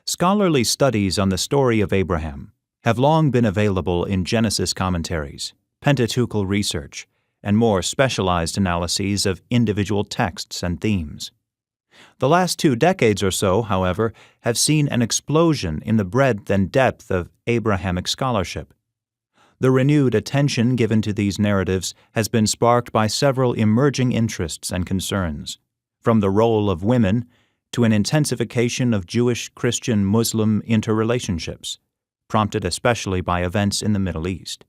Scholarly studies on the story of Abraham have long been available in Genesis commentaries, Pentateuchal research, and more specialized analyses of individual texts and themes. The last 2 decades or so, however, have seen an explosion in the breadth and depth of Abrahamic scholarship. The renewed attention given to these narratives has been sparked by several emerging interests and concerns, from the role of women to an intensification of Jewish-Christian-Muslim interrelationships, prompted especially by events in the Middle East.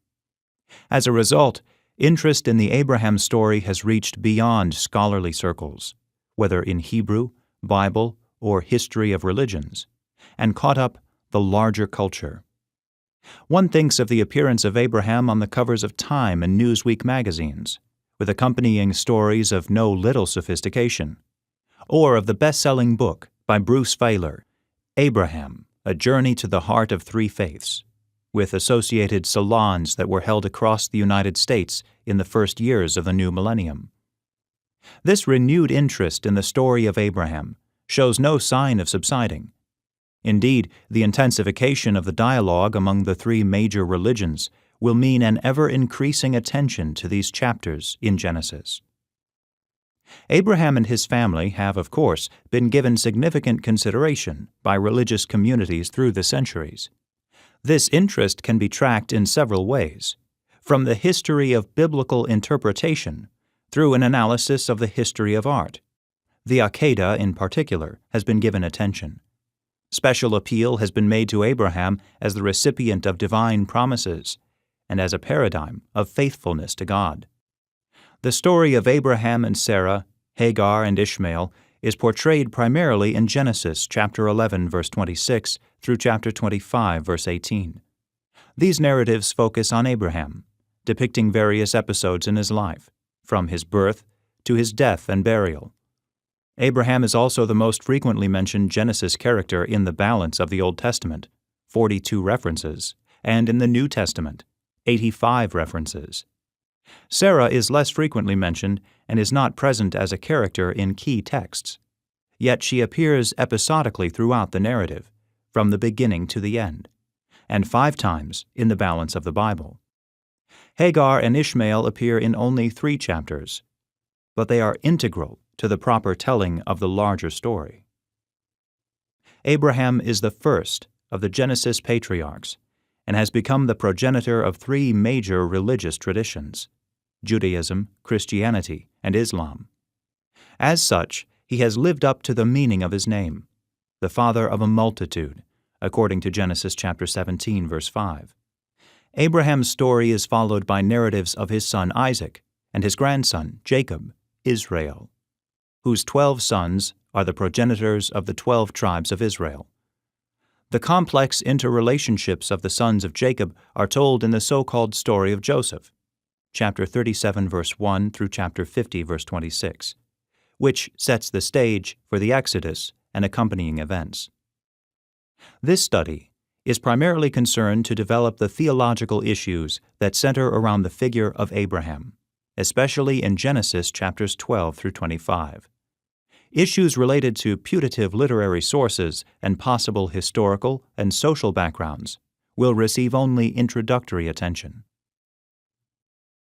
As a result, interest in the Abraham story has reached beyond scholarly circles, whether in Hebrew, Bible, or history of religions, and caught up the larger culture. One thinks of the appearance of Abraham on the covers of Time and Newsweek magazines, with accompanying stories of no little sophistication, or of the best-selling book by Bruce Feiler, Abraham, A Journey to the Heart of Three Faiths, with associated salons that were held across the United States in the first years of the new millennium. This renewed interest in the story of Abraham shows no sign of subsiding. Indeed, the intensification of the dialogue among the 3 major religions will mean an ever-increasing attention to these chapters in Genesis. Abraham and his family have, of course, been given significant consideration by religious communities through the centuries. This interest can be tracked in several ways, from the history of biblical interpretation through an analysis of the history of art. The Akedah, in particular, has been given attention. Special appeal has been made to Abraham as the recipient of divine promises and as a paradigm of faithfulness to God. The story of Abraham and Sarah, Hagar and Ishmael, is portrayed primarily in Genesis chapter 11, verse 26 through chapter 25, verse 18. These narratives focus on Abraham, depicting various episodes in his life, from his birth to his death and burial. Abraham is also the most frequently mentioned Genesis character in the balance of the Old Testament, 42 references, and in the New Testament, 85 references. Sarah is less frequently mentioned and is not present as a character in key texts, yet she appears episodically throughout the narrative, from the beginning to the end, and 5 times in the balance of the Bible. Hagar and Ishmael appear in only 3 chapters, but they are integral to the proper telling of the larger story. Abraham is the first of the Genesis patriarchs and has become the progenitor of 3 major religious traditions: Judaism, Christianity, and Islam. As such, he has lived up to the meaning of his name, the father of a multitude, according to Genesis chapter 17, verse 5. Abraham's story is followed by narratives of his son Isaac and his grandson Jacob, Israel, whose 12 sons are the progenitors of the 12 tribes of Israel. The complex interrelationships of the sons of Jacob are told in the so-called story of Joseph, chapter 37, verse 1 through chapter 50, verse 26, which sets the stage for the Exodus and accompanying events. This study is primarily concerned to develop the theological issues that center around the figure of Abraham, especially in Genesis chapters 12 through 25. Issues related to putative literary sources and possible historical and social backgrounds will receive only introductory attention.